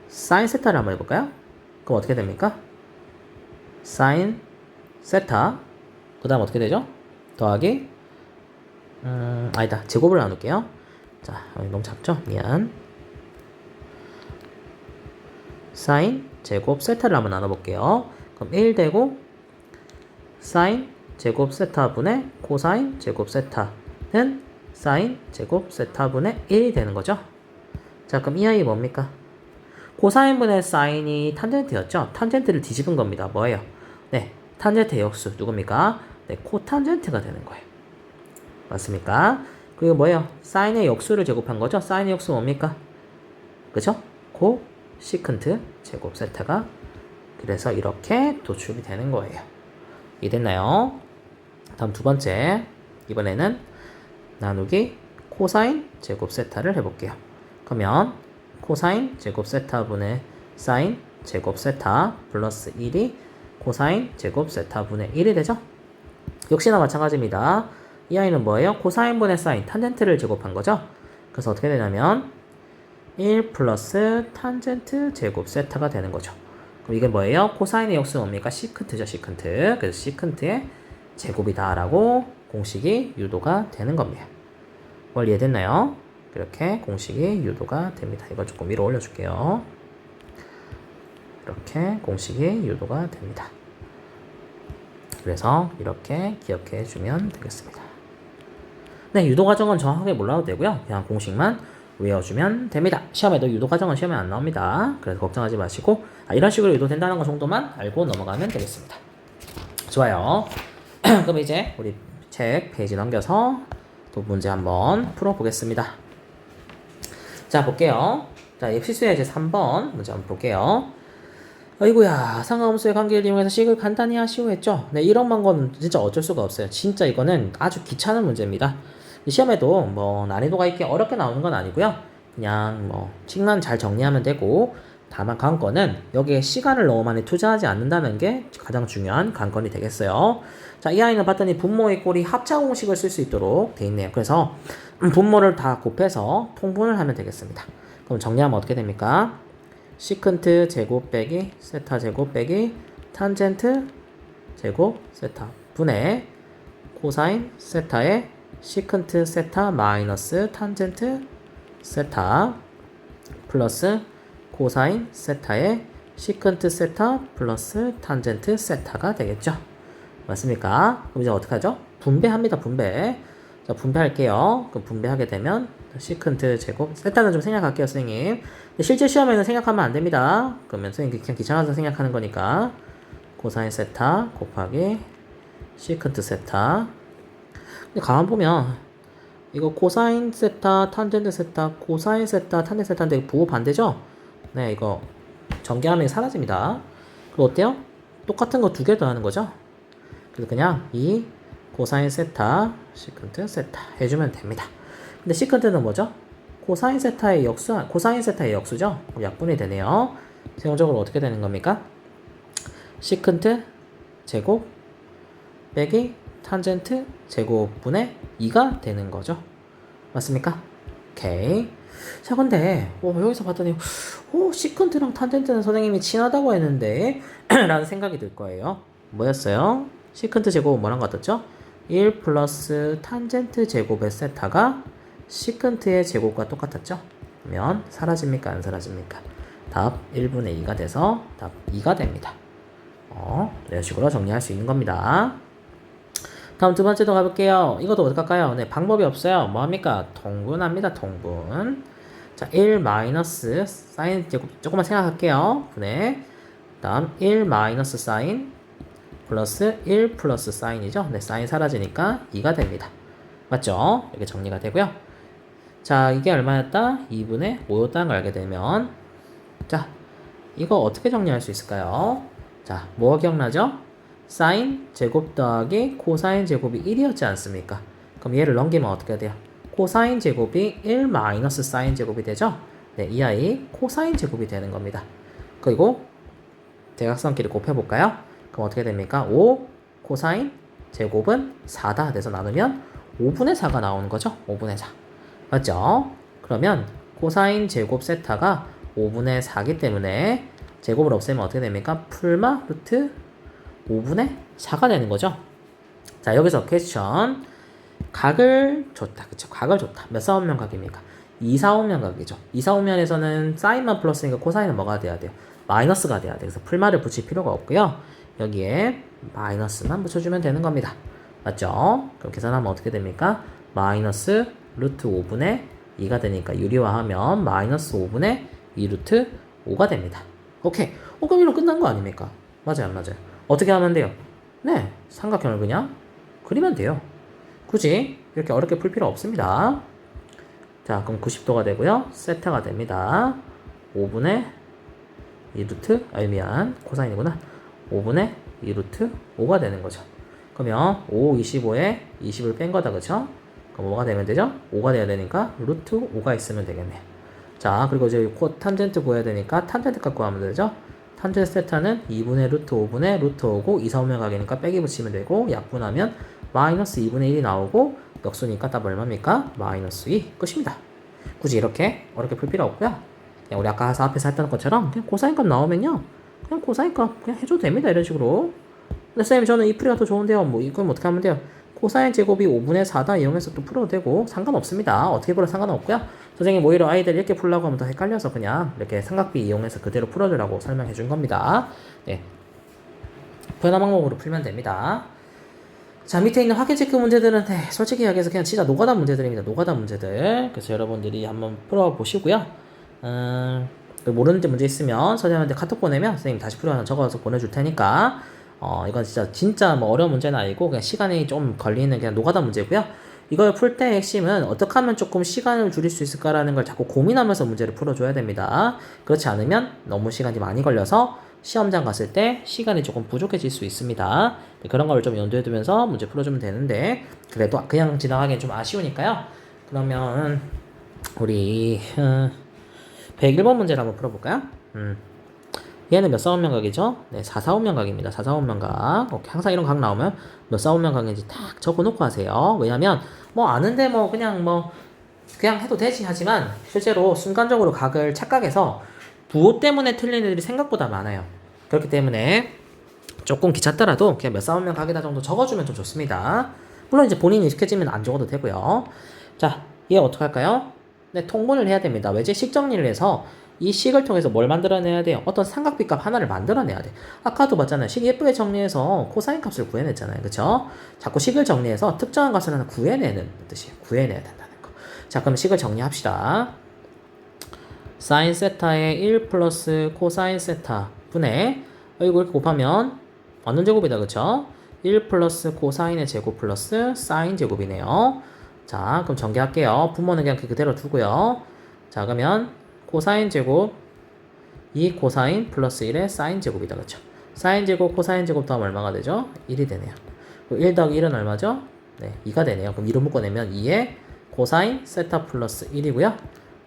사인 세타를 한번 해볼까요? 그럼 어떻게 됩니까? 사인 세타 그 다음 어떻게 되죠? 더하기 아니다. 제곱을 나눌게요. 자, 너무 작죠? 미안. 사인 제곱 세타를 한번 나눠볼게요. 그럼 1 되고 사인 제곱 세타분의 코사인 제곱 세타는 사인 제곱 세타분의 1이 되는 거죠. 자, 그럼 이 아이 뭡니까? 코사인분의 사인이 탄젠트였죠? 탄젠트를 뒤집은 겁니다. 뭐예요? 네, 탄젠트의 역수 누굽니까? 네, 코탄젠트가 되는 거예요. 맞습니까? 그리고 뭐예요? 사인의 역수를 제곱한 거죠? 사인의 역수 뭡니까? 그죠? 코 시컨트 제곱 세타가 그래서 이렇게 도출이 되는 거예요. 이해됐나요? 다음 두 번째 이번에는 나누기 코사인 제곱 세타를 해볼게요. 그러면 코사인 제곱 세타분의 사인 제곱 세타 플러스 1이 코사인 제곱 세타분의 1이 되죠? 역시나 마찬가지입니다. 이 아이는 뭐예요? 코사인분의 사인 탄젠트를 제곱한 거죠? 그래서 어떻게 되냐면 1 플러스 탄젠트 제곱 세타가 되는 거죠. 그럼 이게 뭐예요? 코사인의 역수 뭡니까? 시컨트죠, 시컨트. 그래서 시컨트의 제곱이다 라고 공식이 유도가 되는 겁니다. 뭘 이해됐나요? 이렇게 공식이 유도가 됩니다. 이걸 조금 위로 올려줄게요. 이렇게 공식이 유도가 됩니다. 그래서 이렇게 기억해 주면 되겠습니다. 네, 유도 과정은 정확하게 몰라도 되고요. 그냥 공식만 외워주면 됩니다. 시험에도 유도 과정은 시험에 안 나옵니다. 그래서 걱정하지 마시고 이런 식으로 유도된다는 거 정도만 알고 넘어가면 되겠습니다. 좋아요. 그럼 이제 우리 책 페이지 넘겨서 또 문제 한번 풀어보겠습니다. 자, 볼게요. 자, 필수의 이제 3번 문제 한번 볼게요. 아이고야, 상하함수의 관계를 이용해서 식을 간단히 하시오 했죠. 네, 이런 방법은 진짜 어쩔 수가 없어요. 진짜 이거는 아주 귀찮은 문제입니다. 시험에도 뭐 난이도가 이렇게 어렵게 나오는 건 아니고요. 그냥 뭐 식만 잘 정리하면 되고, 다만 관건은 여기에 시간을 너무 많이 투자하지 않는다는 게 가장 중요한 관건이 되겠어요. 자, 이 아이는 봤더니 분모의 꼴이 합차 공식을 쓸 수 있도록 돼 있네요. 그래서 분모를 다 곱해서 통분을 하면 되겠습니다. 그럼 정리하면 어떻게 됩니까? 시컨트 제곱 빼기 세타 제곱 빼기 탄젠트 제곱 세타 분의 코사인 세타의 시컨트 세타 마이너스 탄젠트 세타 플러스 코사인 세타의 시컨트 세타 플러스 탄젠트 세타가 되겠죠. 맞습니까? 그럼 이제 어떻게 하죠? 분배합니다. 분배. 자, 분배할게요. 그럼 분배하게 되면 시컨트 제곱 세타는 좀 생략할게요, 선생님. 근데 실제 시험에는 생략하면 안 됩니다. 그러면 선생님 그냥 귀찮아서 생략하는 거니까 코사인 세타 곱하기 시컨트 세타. 근데 가만 보면 이거 코사인 세타 탄젠트 세타 코사인 세타 탄젠트 세타인데 부호 반대죠? 네, 이거 전개하면 사라집니다. 그럼 어때요? 똑같은 거 두 개 더하는 거죠? 그래서 그냥 이 코사인 세타 시컨트 세타 해주면 됩니다. 근데 시컨트는 뭐죠? 코사인 세타의 역수죠? 약분이 되네요. 세용적으로 어떻게 되는 겁니까? 시컨트 제곱 빼기 탄젠트 제곱분의 2가 되는 거죠. 맞습니까? 오케이. 자, 근데 여기서 봤더니 시컨트랑 탄젠트는 선생님이 친하다고 했는데 라는 생각이 들 거예요. 뭐였어요? 시컨트 제곱은 뭐랑 같았죠? 1 플러스 탄젠트 제곱의 세타가 시컨트의 제곱과 똑같았죠? 그러면 사라집니까? 안 사라집니까? 답 1분의 2가 돼서 답 2가 됩니다. 이런 식으로 정리할 수 있는 겁니다. 다음 두 번째도 가볼게요. 이것도 어떻게 할까요? 네, 방법이 없어요. 뭐합니까? 통분합니다. 통분. 자, 1 마이너스 사인 제곱 조금만 생각할게요. 분의 다음 1 마이너스 사인 플러스 1 플러스 사인이죠. 네, 사인 사라지니까 2가 됩니다. 맞죠? 이렇게 정리가 되고요. 자, 이게 얼마였다? 2분의 5였다는 걸 알게 되면 자, 이거 어떻게 정리할 수 있을까요? 자, 뭐가 기억나죠? 사인 제곱 더하기 코사인 제곱이 1이었지 않습니까? 그럼 얘를 넘기면 어떻게 돼요? 코사인 제곱이 1 마이너스 사인 제곱이 되죠? 네, 이 아이 코사인 제곱이 되는 겁니다. 그리고 대각선끼리 곱해볼까요? 그럼 어떻게 됩니까? 5 코사인 제곱은 4다 돼서 나누면 5분의 4가 나오는 거죠? 5분의 4. 맞죠? 그러면 코사인 제곱 세타가 5분의 4기 때문에 제곱을 없애면 어떻게 됩니까? 풀마 루트 5분의 4가 되는 거죠. 자, 여기서 퀘스천. 각을 줬다. 그쵸? 각을 줬다. 몇 사원면 각입니까? 2, 4원면 각이죠. 2, 4원면에서는 사인만 플러스니까 코사인은 뭐가 돼야 돼요? 마이너스가 돼야 돼요. 그래서 풀마를 붙일 필요가 없고요. 여기에 마이너스만 붙여주면 되는 겁니다. 맞죠? 그럼 계산하면 어떻게 됩니까? 마이너스 루트 5분의 2가 되니까 유리화하면 마이너스 5분의 2 루트 5가 됩니다. 오케이. 그럼 이로 끝난 거 아닙니까? 맞아요, 안 맞아요? 어떻게 하면 돼요? 네, 삼각형을 그냥 그리면 돼요. 굳이 이렇게 어렵게 풀 필요 없습니다. 자, 그럼 90도가 되고요. 세타가 됩니다. 5분의 2 루트, 코사인이구나. 5분의 2 루트 5가 되는 거죠. 그러면 5, 25에 20을 뺀 거다, 그쵸? 그럼 뭐가 되면 되죠? 5가 돼야 되니까 루트 5가 있으면 되겠네요. 자, 그리고 이제 탄젠트 구해야 되니까 탄젠트 갖고 하면 되죠? 탄젠트 세타는 2분의 루트 5분의 루트 5고 2, 4오면 가게니까 빼기 붙이면 되고 약분하면 마이너스 2분의 1이 나오고 역수니까 답 얼마입니까? 마이너스 2 끝입니다. 굳이 이렇게 어렵게 풀 필요 없고요. 그냥 우리 아까 앞에서 했던 것처럼 그냥 코사인 값 나오면요. 그냥 코사인 값 그냥 해줘도 됩니다. 이런 식으로. 근데 쌤 저는 이 풀이가 더 좋은데요. 뭐 이건 어떻게 하면 돼요? 코사인 제곱이 5분의 4다 이용해서 또 풀어도 되고 상관없습니다. 어떻게 풀어도 상관없고요. 선생님 오히려 아이들 이렇게 풀라고 하면 더 헷갈려서 그냥 이렇게 삼각비 이용해서 그대로 풀어주라고 설명해 준 겁니다. 네. 변화 방법으로 풀면 됩니다. 자, 밑에 있는 확인 체크 문제들은 솔직히 이야기해서 그냥 진짜 노가다 문제들입니다. 노가다 문제들. 그래서 여러분들이 한번 풀어보시고요. 모르는 데 문제 있으면 선생님한테 카톡 보내면 선생님 다시 풀어서 적어서 보내줄 테니까 이건 진짜 뭐 어려운 문제는 아니고 그냥 시간이 좀 걸리는 그냥 노가다 문제고요. 이걸 풀 때 핵심은 어떻게 하면 조금 시간을 줄일 수 있을까라는 걸 자꾸 고민하면서 문제를 풀어줘야 됩니다. 그렇지 않으면 너무 시간이 많이 걸려서 시험장 갔을 때 시간이 조금 부족해질 수 있습니다. 그런 걸 좀 염두에 두면서 문제 풀어주면 되는데 그래도 그냥 지나가기엔 좀 아쉬우니까요. 그러면 우리 101번 문제를 한번 풀어볼까요? 얘는 몇 사원면각이죠? 네, 4사원면각입니다. 4사원면각. 항상 이런 각 나오면 몇 사원면각인지 딱 적어놓고 하세요. 왜냐면 뭐 아는데 뭐 그냥 해도 되지 하지만 실제로 순간적으로 각을 착각해서 부호 때문에 틀린 애들이 생각보다 많아요. 그렇기 때문에 조금 귀찮더라도 그냥 몇 사원면각이다 정도 적어주면 좀 좋습니다. 물론 이제 본인이 익숙해지면 안 적어도 되고요. 자, 얘 어떡할까요? 네, 통분을 해야 됩니다. 외제식 정리를 해서 이 식을 통해서 뭘 만들어내야 돼요? 어떤 삼각비값 하나를 만들어내야 돼. 아까도 봤잖아요. 식 예쁘게 정리해서 코사인 값을 구해냈잖아요. 그쵸? 자꾸 식을 정리해서 특정한 값을 하나 구해내는 뜻이에요. 구해내야 된다는 거. 자, 그럼 식을 정리합시다. 사인 세타의 1 플러스 코사인 세타 분의 이거 이렇게 곱하면 완전 제곱이다. 그쵸? 1 플러스 코사인의 제곱 플러스 사인 제곱이네요. 자, 그럼 전개할게요. 분모는 그냥 그대로 두고요. 자, 그러면 코사인 제곱 2 코사인 플러스 1의 사인 제곱이다. 그쵸? 사인 제곱 코사인 제곱 더하면 얼마가 되죠? 1이 되네요. 1 더하기 1은 얼마죠? 네, 2가 되네요. 그럼 2로 묶어내면 2의 코사인 세타 플러스 1이고요.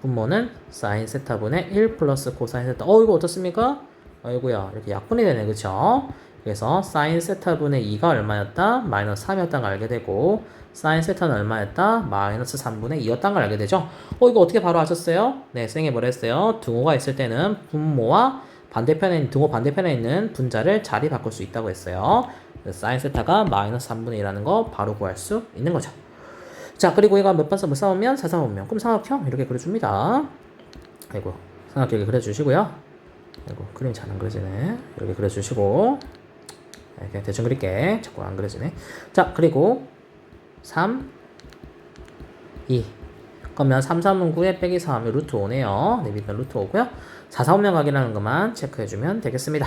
분모는 사인 세타분의 1 플러스 코사인 세타. 이거 어떻습니까? 아이고야, 이렇게 약분이 되네. 그쵸? 그래서 사인 세타분의 2가 얼마였다? 마이너스 3이었다는 걸 알게 되고 사인 세타는 얼마였다? 마이너스 3분의 2였다는 걸 알게 되죠? 이거 어떻게 바로 아셨어요? 네, 선생님이 뭐라 했어요? 등호가 있을 때는 분모와 등호 반대편에 있는 분자를 자리 바꿀 수 있다고 했어요. 사인 세타가 마이너스 3분의 2라는 거 바로 구할 수 있는 거죠. 자, 그리고 얘가 몇 싸우면 4싸우면 그럼 삼각형 이렇게 그려줍니다. 아이고, 삼각형 이렇게 그려주시고요. 아이고, 그림이 잘 안 그려지네. 이렇게 그려주시고 그냥 대충 그릴게. 자꾸 안 그려지네. 자, 그리고 3, 2. 그러면 3, 3은 9에 빼기 4 하면 루트 5네요. 네, 밑면 루트 5고요. 4, 4, 5면각이라는 것만 체크해주면 되겠습니다.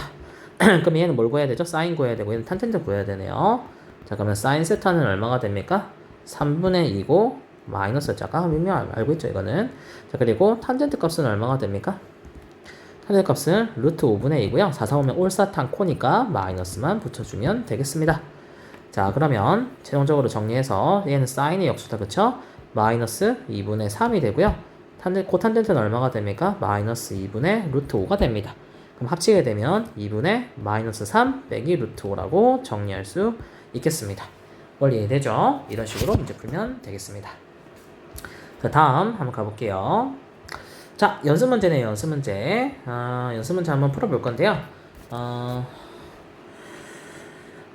그럼 얘는 뭘 구해야 되죠? 사인 구해야 되고 얘는 탄젠트 구해야 되네요. 자, 그러면 사인 세타는 얼마가 됩니까? 3분의 2고 마이너스 아까 분명 알고 있죠, 이거는. 자, 그리고 탄젠트 값은 얼마가 됩니까? 탄젠트 값은 루트 5분의 2고요. 4, 4, 5면 올사탕 코니까 마이너스만 붙여주면 되겠습니다. 자, 그러면 최종적으로 정리해서 얘는 사인의 역수다. 그쵸? 마이너스 2분의 3이 되고요. 코탄젠트는 얼마가 됩니까? 마이너스 2분의 루트 5가 됩니다. 그럼 합치게 되면 2분의 마이너스 3 빼기 루트 5라고 정리할 수 있겠습니다. 원리 이해되죠? 이런 식으로 문제 풀면 되겠습니다. 자, 다음 한번 가볼게요. 자, 연습 문제네요. 연습 문제. 연습 문제 한번 풀어볼 건데요.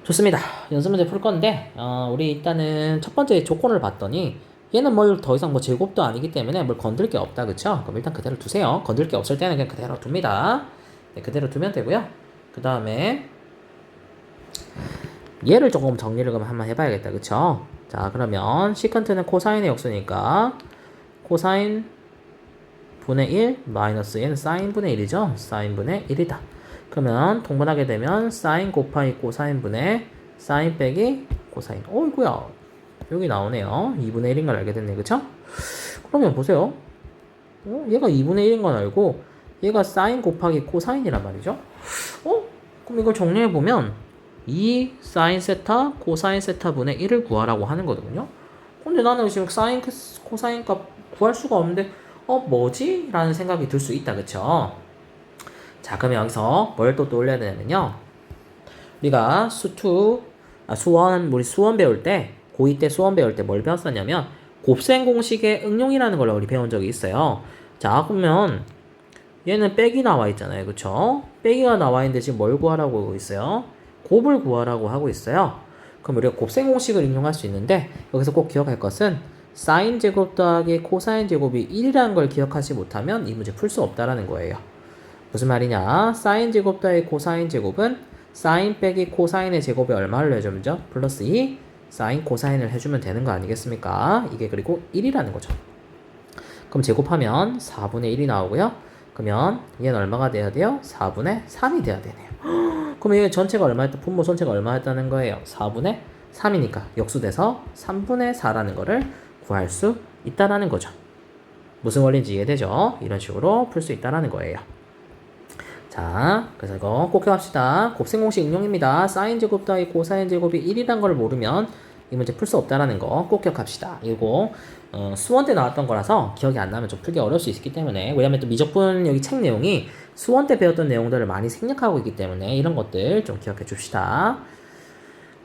좋습니다. 연습 문제 풀 건데, 우리 일단은 첫 번째 조건을 봤더니, 얘는 뭘 더 이상 뭐 제곱도 아니기 때문에 뭘 건들 게 없다. 그쵸? 그럼 일단 그대로 두세요. 건들 게 없을 때는 그냥 그대로 둡니다. 네, 그대로 두면 되고요. 그 다음에, 얘를 조금 정리를 그럼 한번 해봐야겠다. 그쵸? 자, 그러면, 시컨트는 코사인의 역수니까, 코사인 분의 1, 마이너스 얘는 사인 분의 1이죠? 사인 분의 1이다. 그러면 통분하게 되면 사인 곱하기 코사인 분의 사인 빼기 코사인. 이거야. 여기 나오네요. 2분의 1인 걸 알게 됐네. 그쵸? 그러면 보세요. 얘가 2분의 1인 건 알고 얘가 사인 곱하기 코사인이란 말이죠. 그럼 이걸 정리해보면 2 사인 세타 코사인 세타 분의 1을 구하라고 하는 거거든요. 근데 나는 지금 사인 코사인 값 구할 수가 없는데 뭐지? 라는 생각이 들 수 있다. 그쵸? 자, 그러면 여기서 뭘 또 떠올려야 되냐면요. 우리가 우리 수원 배울 때, 고2 때 수원 배울 때 뭘 배웠었냐면, 곱셈 공식의 응용이라는 걸 우리 배운 적이 있어요. 자, 그러면 얘는 빼기 나와 있잖아요. 그쵸? 빼기가 나와 있는데 지금 뭘 구하라고 하고 있어요? 곱을 구하라고 하고 있어요. 그럼 우리가 곱셈 공식을 인용할 수 있는데 여기서 꼭 기억할 것은 사인 제곱 더하기 코사인 제곱이 1이라는 걸 기억하지 못하면 이 문제 풀 수 없다라는 거예요. 무슨 말이냐? 사인 제곱 더하기 코사인 제곱은 사인 빼기 코사인의 제곱이 얼마를 해주면죠? 플러스 2 사인 코사인을 해주면 되는 거 아니겠습니까? 이게 그리고 1이라는 거죠. 그럼 제곱하면 4분의 1이 나오고요. 그러면 얘는 얼마가 돼야 돼요? 4분의 3이 돼야 되네요. 그럼 얘 전체가 얼마였다? 분모 전체가 얼마였다는 거예요? 4분의 3이니까 역수돼서 3분의 4라는 거를 구할 수 있다라는 거죠. 무슨 원리인지 이해되죠? 이런 식으로 풀 수 있다라는 거예요. 자, 그래서 이거 꼭 기억합시다. 곱셈 공식 응용입니다. 사인 제곱 더하기 코사인 제곱이 1이란 걸 모르면 이 문제 풀 수 없다라는 거 꼭 기억합시다. 이거 수원 때 나왔던 거라서 기억이 안 나면 좀 풀기 어려울 수 있기 때문에, 왜냐면 또 미적분 여기 책 내용이 수원 때 배웠던 내용들을 많이 생략하고 있기 때문에 이런 것들 좀 기억해 줍시다.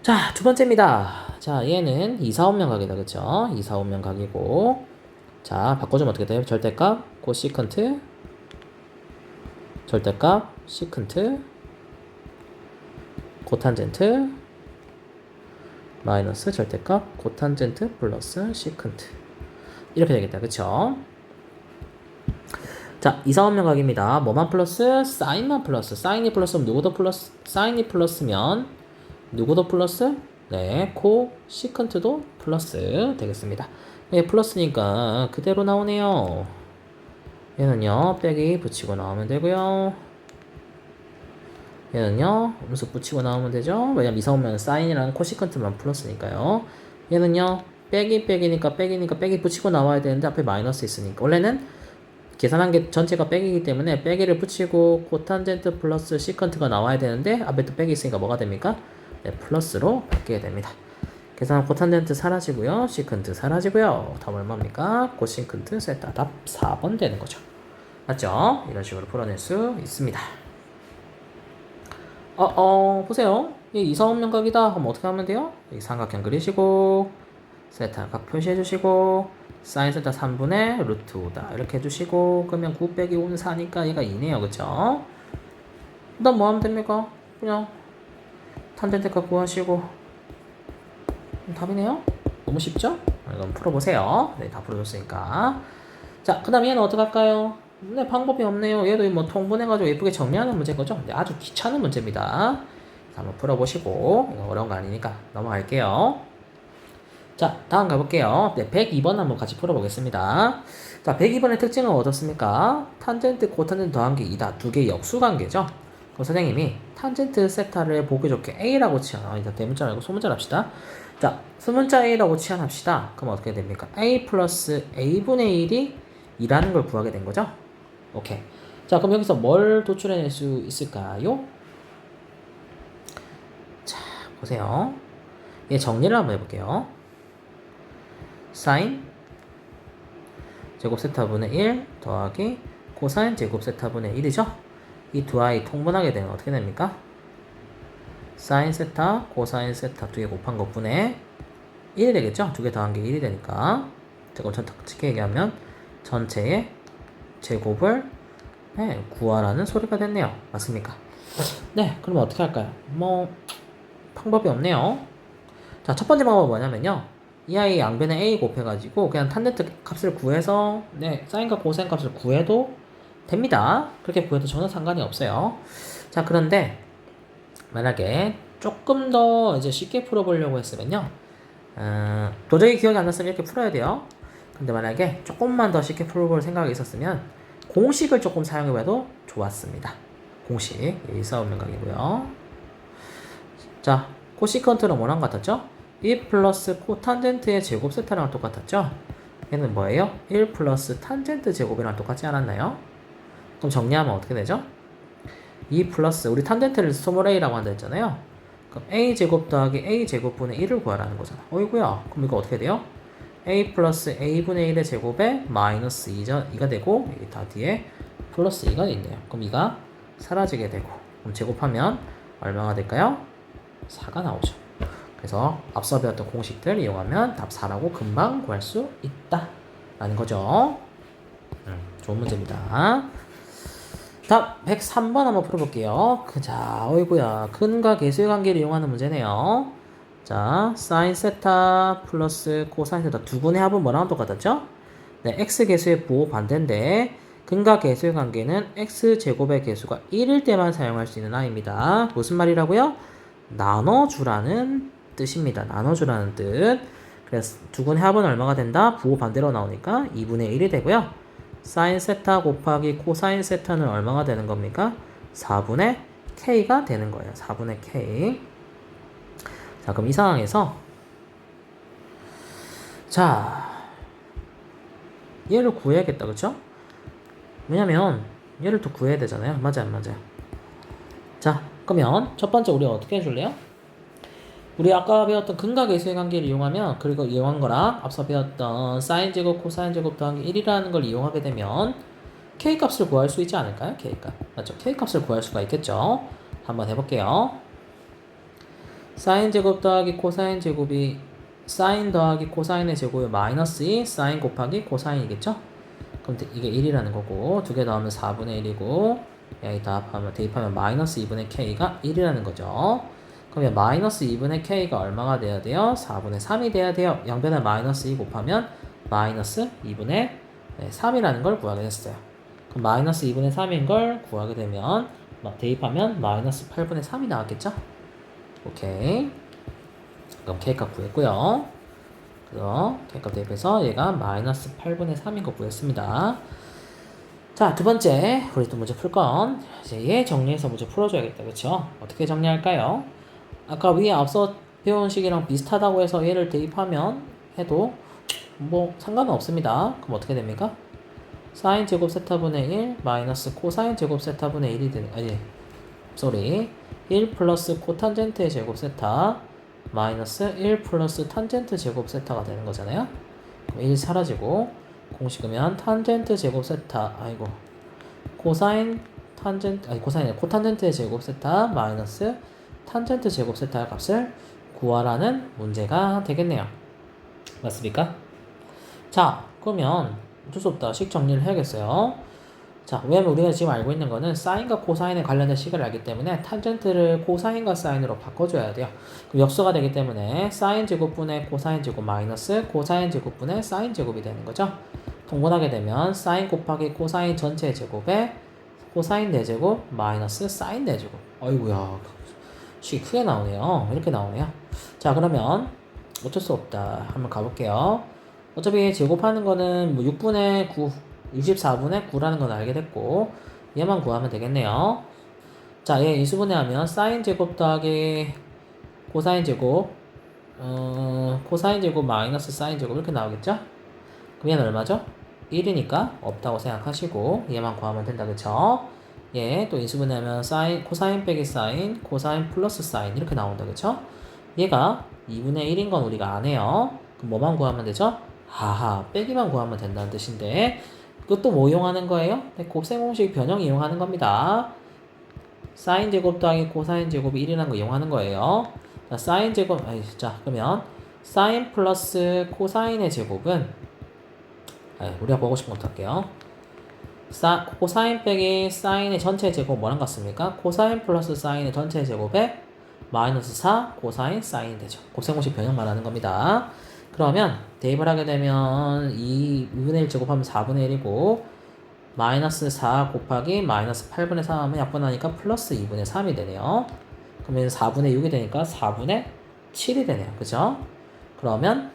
자, 두 번째입니다. 자, 얘는 2, 4, 5면 각이다. 그쵸? 2, 4, 5면 각이고, 자, 바꿔주면 어떻게 돼요? 절대값, 코시컨트, 절대값, 시컨트, 코탄젠트, 마이너스 절대값, 코탄젠트, 플러스 시컨트. 이렇게 되겠다. 그쵸? 자, 2, 4, 5면 각입니다. 뭐만 플러스? 사인만 플러스. 사인이 플러스면 누구도 플러스? 사인이 플러스면 누구도 플러스? 네, 코, 시컨트도 플러스 되겠습니다. 예, 플러스니까 그대로 나오네요. 얘는요, 빼기 붙이고 나오면 되고요. 얘는요, 음수 붙이고 나오면 되죠. 왜냐면 2, 4, 5면 사인이랑 코시컨트만 플러스니까요. 얘는요, 빼기니까 빼기 붙이고 나와야 되는데 앞에 마이너스 있으니까. 원래는 계산한 게 전체가 빼기이기 때문에 빼기를 붙이고 코탄젠트 플러스 시컨트가 나와야 되는데 앞에 또 빼기 있으니까 뭐가 됩니까? 네, 플러스로 바뀌게 됩니다. 계산한 코탄젠트 사라지고요. 시컨트 사라지고요. 답 얼마입니까? 코시컨트 세타. 답 4번 되는 거죠. 맞죠? 이런 식으로 풀어낼 수 있습니다. 보세요. 이 이사원면각이다. 그럼 어떻게 하면 돼요? 이 삼각형 그리시고, 세타각 표시해 주시고, 사인 세타 3분의 루트 5다. 이렇게 해주시고, 그러면 9 빼기 5는 4니까 얘가 2네요. 그쵸? 그 다음 뭐 하면 됩니까? 그냥, 탄젠트값 구하시고, 답이네요? 너무 쉽죠? 이건 풀어보세요. 네, 다 풀어줬으니까. 자, 그 다음 얘는 어떻게 할까요? 네, 방법이 없네요. 얘도 뭐 통분해가지고 예쁘게 정리하는 문제인 거죠. 근데 아주 귀찮은 문제입니다. 한번 풀어보시고, 이거 어려운 거 아니니까 넘어갈게요. 자, 다음 가볼게요. 네, 102번 한번 같이 풀어보겠습니다. 자, 102번의 특징은 어떻습니까? 탄젠트, 코탄젠트 더한 게 2다. 두 개의 역수관계죠. 그럼 선생님이 탄젠트 세타를 보기 좋게 A라고 치환. 일단 대문자 말고 소문자로 합시다. 자, 소문자 A라고 치환합시다. 그럼 어떻게 됩니까? A 플러스 A분의 1이 2라는 걸 구하게 된 거죠? 오케이. 자, 그럼 여기서 뭘 도출해낼 수 있을까요? 자, 보세요. 얘 정리를 한번 해볼게요. 사인 제곱 세타분의 1 더하기 코사인 제곱 세타분의 1이죠? 이 두 아이 통분하게 되면 어떻게 됩니까? 사인 세타, 코사인 세타 두 개 곱한 것분의 1이 되겠죠? 두 개 더한 게 1이 되니까. 그럼 쉽게 얘기하면 전체의 제곱을 구하라는 소리가 됐네요. 맞습니까? 네, 그러면 어떻게 할까요? 뭐 방법이 없네요. 자, 첫 번째 방법은 뭐냐면요. 이 아이 양변에 A 곱해가지고 그냥 탄젠트 값을 구해서 사인과 코사인 값을 구해도 됩니다. 그렇게 구해도 전혀 상관이 없어요. 자, 그런데 만약에 조금 더 이제 쉽게 풀어보려고 했으면요. 도저히 기억이 안 났으면 이렇게 풀어야 돼요. 근데 만약에 조금만 더 쉽게 풀어볼 생각이 있었으면 공식을 조금 사용해봐도 좋았습니다. 공식 일사분면각이고요. 자, 코시컨트는 뭐랑 같았죠? 1 플러스 코탄젠트의 제곱 세타랑 똑같았죠? 얘는 뭐예요? 1 플러스 탄젠트 제곱이랑 똑같지 않았나요? 그럼 정리하면 어떻게 되죠? 2 플러스 우리 탄젠트를 스몰 a라고 한다 했잖아요. 그럼 a 제곱 더하기 a 제곱분의 1을 구하라는 거잖아. 어이구야. 그럼 이거 어떻게 돼요? a 플러스 a분의 1의 제곱에 마이너스 2가 되고 여기 다 뒤에 플러스 2가 있네요. 그럼 2가 사라지게 되고 그럼 제곱하면 얼마가 될까요? 4가 나오죠. 그래서 앞서 배웠던 공식들 이용하면 답 4라고 금방 구할 수 있다 라는 거죠. 좋은 문제입니다. 답 103번 한번 풀어볼게요. 자, 어이구야. 근과 계수의 관계를 이용하는 문제네요. 자, 사인 세타 플러스 코사인 세타 두 분의 합은 뭐랑 똑같았죠? 네, x 계수의 부호 반대인데 근과 계수의 관계는 x제곱의 계수가 1일 때만 사용할 수 있는 아입니다. 무슨 말이라고요? 나눠주라는 뜻입니다. 나눠주라는 뜻. 그래서 두 분의 합은 얼마가 된다? 부호 반대로 나오니까 2분의 1이 되고요. 사인 세타 곱하기 코사인 세타는 얼마가 되는 겁니까? 4분의 k가 되는 거예요. 4분의 k. 자, 그럼 이 상황에서 자, 얘를 구해야겠다. 그쵸? 왜냐면 얘를 또 구해야 되잖아요. 맞아요, 안 맞아요? 자, 그러면 첫 번째 우리 어떻게 해줄래요? 우리 아까 배웠던 근과 계수의 관계를 이용하면, 그리고 이용한 거랑 앞서 배웠던 사인 제곱, 코사인 제곱 더하기 1이라는 걸 이용하게 되면 k 값을 구할 수 있지 않을까요? k 값. 맞죠? k 값을 구할 수가 있겠죠? 한번 해볼게요. 사인 제곱 더하기 코사인 제곱이 사인 더하기 코사인의 제곱이 마이너스 2 사인 곱하기 코사인이겠죠? 그럼 이게 1이라는 거고 두 개 더하면 4분의 1이고 여기 대입하면 마이너스 2분의 k가 1이라는 거죠. 그러면 마이너스 2분의 k가 얼마가 돼야 돼요? 4분의 3이 돼야 돼요. 양변에 마이너스 2 곱하면 마이너스 2분의 3이라는 걸 구하게 됐어요. 그럼 마이너스 2분의 3인 걸 구하게 되면 대입하면 마이너스 8분의 3이 나왔겠죠? 오케이. 그럼 k값 구했고요. 그래서 k값 대입해서 얘가 마이너스 8분의 3인 거 구했습니다. 자, 두 번째 우리 또 문제 풀 건 이제 얘 정리해서 문제 풀어줘야겠다. 그쵸? 어떻게 정리할까요? 아까 위에 앞서 배운 식이랑 비슷하다고 해서 얘를 대입하면 해도 뭐 상관은 없습니다. 그럼 어떻게 됩니까? 사인 제곱 세타분의 1 마이너스 코사인 제곱 세타분의 1이 되는, 아니 쏘리 1 플러스 코탄젠트의 제곱 세타 마이너스 1 플러스 탄젠트 제곱 세타가 되는 거잖아요. 그럼 1 사라지고 공식이면 탄젠트 제곱 세타, 아이고 코사인 탄젠트, 아니 코사인이 코탄젠트의 제곱 세타 마이너스 탄젠트 제곱 세타의 값을 구하라는 문제가 되겠네요. 맞습니까? 자, 그러면 어쩔 수 없다. 식 정리를 해야겠어요. 자, 왜냐면 우리가 지금 알고 있는 거는 사인과 코사인에 관련된 식을 알기 때문에 탄젠트를 코사인과 사인으로 바꿔줘야 돼요. 그럼 역수가 되기 때문에 사인 제곱분의 코사인 제곱 마이너스 코사인 제곱분의 사인 제곱이 되는 거죠. 통분하게 되면 사인 곱하기 코사인 전체 제곱에 코사인 4제곱 마이너스 사인 4제곱. 어이구야, 식이 크게 나오네요. 이렇게 나오네요. 자, 그러면 어쩔 수 없다. 한번 가볼게요. 어차피 제곱하는 거는 뭐 6분의 9 64분의 9라는 건 알게 됐고 얘만 구하면 되겠네요. 자, 얘 인수분해하면 사인 제곱 더하기 코사인 제곱 코사인 제곱 마이너스 사인 제곱 이렇게 나오겠죠? 그럼 얘는 얼마죠? 1이니까 없다고 생각하시고 얘만 구하면 된다. 그쵸? 얘 또 인수분해하면 사인 코사인 빼기 사인 코사인 플러스 사인 이렇게 나온다. 그쵸? 얘가 2분의 1인 건 우리가 안 해요. 그럼 뭐만 구하면 되죠? 하하, 빼기만 구하면 된다는 뜻인데 그것도 뭐 이용하는 거예요? 네, 곱셈 공식 변형 이용하는 겁니다. 사인 제곱 더하기 코사인 제곱이 1이라는 거 이용하는 거예요. 자, 사인 제곱, 자, 그러면 사인 플러스 코사인의 제곱은 우리가 보고 싶은 것부터 할게요. 코사인 빼기 사인의 전체 제곱 뭐랑 같습니까? 코사인 플러스 사인의 전체 제곱에 마이너스 4 코사인 사인 되죠. 곱셈 공식 변형 말하는 겁니다. 그러면 대입을 하게 되면 2분의 1 제곱하면 4분의 1이고 마이너스 4 곱하기 마이너스 8분의 3 하면 약분하니까 플러스 2분의 3이 되네요. 그러면 4분의 6이 되니까 4분의 7이 되네요. 그죠? 그러면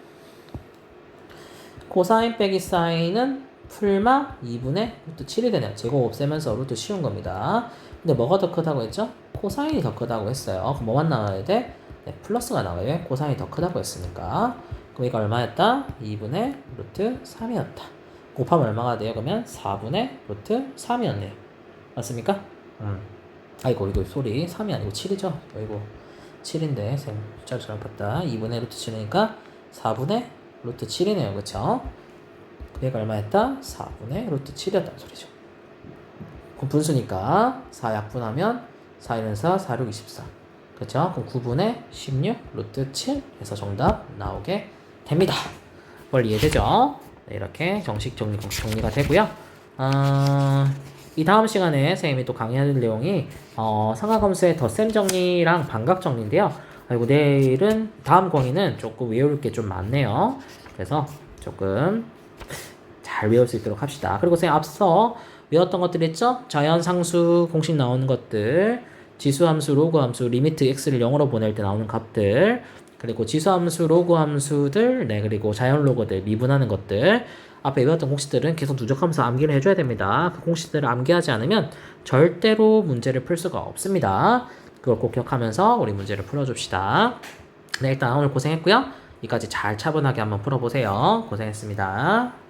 코사인 빼기 사인은 풀마 2분의 루트 7이 되네요. 제곱 없애면서 루트 씌운 겁니다. 근데 뭐가 더 크다고 했죠? 코사인이 더 크다고 했어요. 그럼 뭐만 나와야 돼? 네, 플러스가 나와요. 코사인이 더 크다고 했으니까. 그럼 이거 얼마였다? 2분의 루트 3이었다. 곱하면 얼마가 돼요? 그러면 4분의 루트 3이었네요. 맞습니까? 아이고, 이거 소리 3이 아니고 7이죠? 아이고, 7인데 숫자를 잘못 봤다. 2분의 루트 7이니까 4분의 루트 7이네요. 그쵸? 그게 얼마였다? 4분의 루트 7이었다는 소리죠. 그럼 분수니까 4 약분하면 4, 1은 4, 4, 6, 24. 그렇죠? 그럼 9분의 16 루트 7 해서 정답 나오게 됩니다. 원리 이해되죠? 네, 이렇게 정식 정리가 되고요. 이 다음 시간에 선생님이 또 강의할 내용이 삼각함수의 덧셈 정리랑 반각 정리인데요. 그리고 내일은 다음 강의는 조금 외울 게 좀 많네요. 그래서 조금 잘 외울 수 있도록 합시다. 그리고 선생님 앞서 외웠던 것들 있죠? 자연상수 공식 나오는 것들, 지수함수, 로그함수, 리미트 x를 0으로 보낼 때 나오는 값들, 그리고 지수함수, 로그함수들, 네, 그리고 자연로그들, 미분하는 것들. 앞에 외웠던 공식들은 계속 누적하면서 암기를 해줘야 됩니다. 그 공식들을 암기하지 않으면 절대로 문제를 풀 수가 없습니다. 그걸 꼭 기억하면서 우리 문제를 풀어줍시다. 네, 일단 오늘 고생했고요. 이까지 잘 차분하게 한번 풀어보세요. 고생했습니다.